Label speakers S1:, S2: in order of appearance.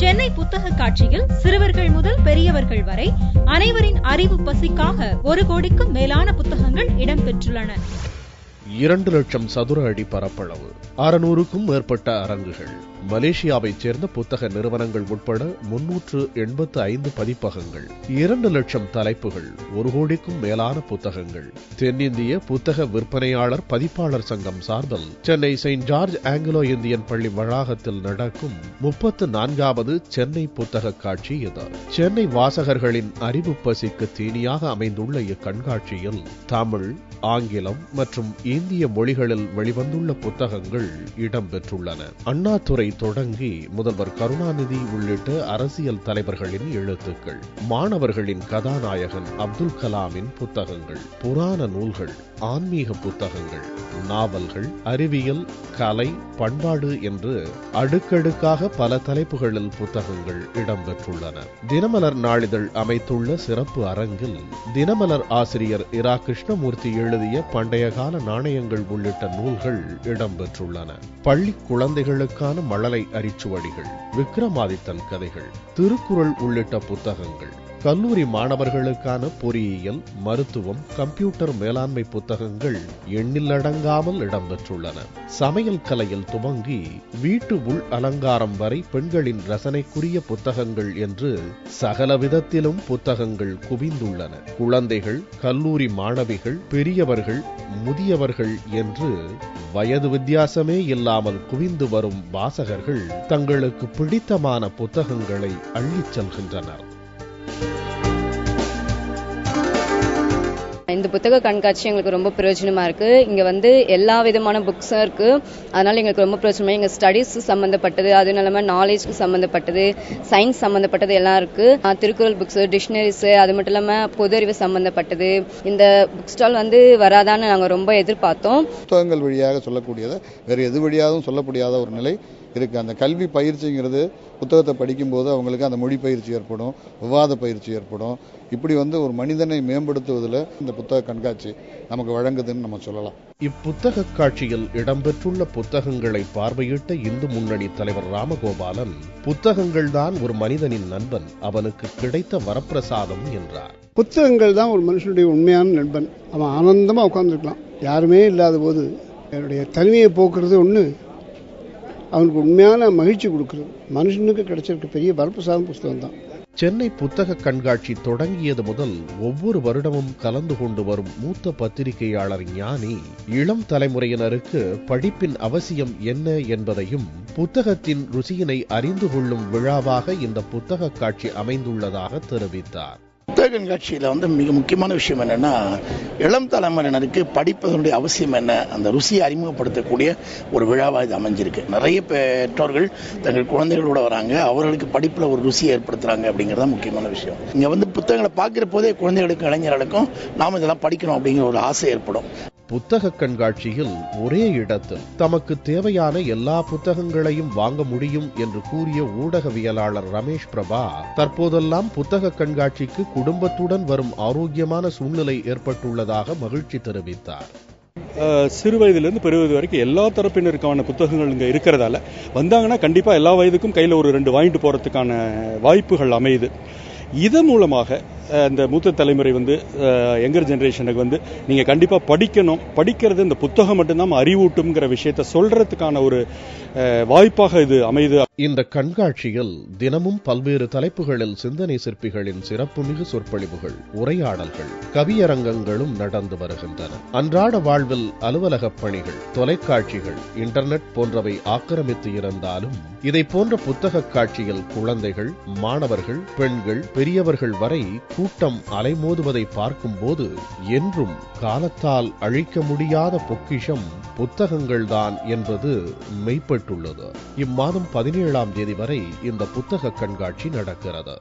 S1: சென்னை புத்தக காட்சியில் சிறுவர்கள் முதல் பெரியவர்கள் வரை அனைவரின் அறிவு பசிக்காக 1 கோடிக்கும் மேலான புத்தகங்கள் இடம்பெற்றுள்ளன.
S2: 2 லட்சம் சதுர அடி பரப்பளவு, 600க்கும் மேற்பட்ட அரங்குகள், மலேசியாவைச் சேர்ந்த புத்தக நிறுவனங்கள் உட்பட 385 பதிப்பகங்கள், 2 லட்சம் தலைப்புகள், 1 கோடிக்கும் மேலான புத்தகங்கள். தென்னிந்திய புத்தக விற்பனையாளர் பதிப்பாளர் சங்கம் சார்பில் Chennai Saint George Anglo Indian பள்ளி வளாகத்தில் நடக்கும் 34வது சென்னை புத்தக காட்சி இது. சென்னை வாசகர்களின் அறிவு பசிக்கு தீனியாக அமைந்துள்ள இக்கண்காட்சியில் தமிழ், ஆங்கிலம் மற்றும் இந்திய மொழிகளில் வெளிவந்துள்ள புத்தகங்கள் இடம்பெற்றுள்ளன. அண்ணாதுரை தொடங்கி முதல்வர் கருணாநிதி உள்ளிட்ட அரசியல் தலைவர்களின் எழுத்துக்கள், மாணவர்களின் கதாநாயகன் அப்துல் கலாமின் புத்தகங்கள், புராண நூல்கள், ஆன்மீக புத்தகங்கள், நாவல்கள், அறிவியல், கலை, பண்பாடு என்று அடுக்கடுக்காக பல தலைப்புகளில் புத்தகங்கள் இடம்பெற்றுள்ளன. தினமலர் நாளிதழ் அமைத்துள்ள சிறப்பு அரங்கில் தினமலர் ஆசிரியர் இரா கிருஷ்ணமூர்த்தி எழுதிய பண்டைய கால நாணயங்கள் உள்ளிட்ட நூல்கள் இடம்பெற்றுள்ளன. பள்ளி குழந்தைகளுக்கான மழலை அரிச்சுவடிகள், விக்ரமாதித்தன் கதைகள், திருக்குறள் உள்ளிட்ட புத்தகங்கள், கல்லூரி மாணவர்களுக்கான பொறியியல், மருத்துவம், கம்ப்யூட்டர் மேலாண்மை புத்தகங்கள் எண்ணிலடங்காமல் இடம்பெற்றுள்ளன. சமையல் கலையில் துவங்கி வீட்டு உள் அலங்காரம் வரை பெண்களின் ரசனைக்குரிய புத்தகங்கள் என்று சகல விதத்திலும் புத்தகங்கள் குவிந்துள்ளன. குழந்தைகள், கல்லூரி மாணவிகள், பெரியவர்கள், முதியவர்கள் என்று வயது வித்தியாசமே இல்லாமல் குவிந்து வரும் வாசகர்கள் தங்களுக்கு பிடித்தமான புத்தகங்களை அள்ளிச் செல்கின்றனர்.
S3: இந்த புத்தக கண்காட்சி எங்களுக்கு ரொம்ப பிரயோஜனமா இருக்கு. இங்க எல்லா விதமான புக்ஸும் இருக்கு. அதனால எங்களுக்கு ரொம்ப பிரயோஜனமா, எங்க ஸ்டடீஸ் சம்பந்தப்பட்டது, அது இல்லாம நாலேஜ்க்கு சம்பந்தப்பட்டது, சயின்ஸ் சம்பந்தப்பட்டது எல்லாம் இருக்கு. திருக்குறள் புக்ஸ், டிக்ஷனரிஸ், அது மட்டும் இல்லாம பொது அறிவு சம்பந்தப்பட்டது. இந்த புக் ஸ்டால் வராதான்னு நாங்க ரொம்ப எதிர்பார்த்தோம்.
S4: புத்தகங்கள் வழியாக சொல்லக்கூடியதை வேறு எது வழியாகவும் சொல்ல முடியாத ஒரு நிலை இருக்கு. அந்த கல்வி பயிற்சிங்கிறது புத்தகத்தை படிக்கும்போது அவங்களுக்கு அந்த மொழி பயிற்சி ஏற்படும், விவாத பயிற்சி ஏற்படும். இப்படி ஒரு மனிதனை மேம்படுத்துவதில் இந்த புத்தக கண்காட்சி நமக்கு வழங்குதுன்னு நம்ம சொல்லலாம்.
S2: இப்புத்தக காட்சியில் இடம்பெற்றுள்ள புத்தகங்களை பார்வையிட்ட இந்து முன்னணி தலைவர் ராமகோபாலன், புத்தகங்கள் தான் ஒரு மனிதனின் நண்பன், அவனுக்கு கிடைத்த வரப்பிரசாதம் என்றார்.
S5: புத்தகங்கள் தான் ஒரு மனுஷனுடைய உண்மையான நண்பன். அவன் ஆனந்தமா உட்கார்ந்துருக்கலாம். யாருமே இல்லாத போது என்னுடைய தனிமையை போக்குறது ஒண்ணு, அவனுக்கு உண்மையான மகிழ்ச்சி கொடுக்கிறது. மனுஷனுக்கு கிடைச்சிருக்க பெரிய வரப்பிரசாதம் புத்தகம் தான்.
S2: சென்னை புத்தக கண்காட்சி தொடங்கியது முதல் ஒவ்வொரு வருடமும் கலந்து கொண்டு வரும் மூத்த பத்திரிகையாளர் ஞானி இளம் தலைமுறையினருக்கு படிப்பின் அவசியம் என்ன என்பதையும் புத்தகத்தின் ருசியினை அறிந்து கொள்ளும் விழாவாக இந்த புத்தக காட்சி அமைந்துள்ளதாக தெரிவித்தார்.
S6: புத்தக கண்காட்சியில் மிக முக்கியமான விஷயம் என்னன்னா, இளம் தலைமுறையினருக்கு படிப்பதனுடைய அவசியம் என்ன, அந்த ருசியை அறிமுகப்படுத்தக்கூடிய ஒரு விழாவாக இது அமைஞ்சிருக்கு. நிறைய பெற்றோர்கள் தங்கள் குழந்தைகளோட வராங்க, அவர்களுக்கு படிப்பில் ஒரு ருசியை ஏற்படுத்துறாங்க அப்படிங்கிறத முக்கியமான விஷயம். இங்கே புத்தகங்களை பார்க்கிற போதே குழந்தைகளுக்கும் இளைஞர்களுக்கும் நாம் இதெல்லாம் படிக்கணும் அப்படிங்கிற ஒரு ஆசை ஏற்படும்.
S2: புத்தக கண்காட்சியில் ஒரே இடத்தில் தமக்கு தேவையான எல்லா புத்தகங்களையும் வாங்க முடியும் என்று கூறிய ஊடகவியலாளர் ரமேஷ் பிரபா, தற்போதெல்லாம் புத்தக கண்காட்சிக்கு குடும்பத்துடன் வரும் ஆரோக்கியமான சூழ்நிலை ஏற்பட்டுள்ளதாக மகிழ்ச்சி தெரிவித்தார்.
S7: சிறு வயதிலிருந்து பெரிய வயது வரைக்கும் எல்லா தரப்பினருக்கான புத்தகங்கள் இங்க இருக்கிறதால வந்தாங்கன்னா கண்டிப்பா எல்லா வயதுக்கும் கையில ஒரு 2 வாங்கிட்டு போறதுக்கான வாய்ப்புகள் அமையுது. இதன் மூலமாக இந்த மூத்த தலைமுறை யங்கர் ஜெனரேஷனுக்கு நீங்க கண்டிப்பா படிக்கணும், படிக்கிறது இந்த புத்தகம் மட்டும்தான் அறிவூட்டும்ங்கிற விஷயத்தை சொல்றதுக்கான ஒரு வாய்ப்பாக இது அமையுது.
S2: இந்த கண்காட்சியில் தினமும் பல்வேறு தலைப்புகளில் சிந்தனை சிற்பிகளின் சிறப்புமிகு சொற்பொழிவுகள், உரையாடல்கள், கவியரங்கங்களும் நடந்து வருகின்றன. அன்றாட வாழ்வில் அலுவலக பணிகள், தொலைக்காட்சிகள், இன்டர்நெட் போன்றவை ஆக்கிரமித்து இருந்தாலும் இதை போன்ற புத்தக காட்சியில் குழந்தைகள், மாணவர்கள், பெண்கள், பெரியவர்கள் வரை கூட்டம் அலைமோதுவதை பார்க்கும்போது என்றும் காலத்தால் அழிக்க முடியாத பொக்கிஷம் புத்தகங்கள்தான் என்பது மெய்ப்பட்டுள்ளது. இம்மாதம் 17ஆம் தேதி வரை இந்த புத்தக கண்காட்சி நடக்கிறது.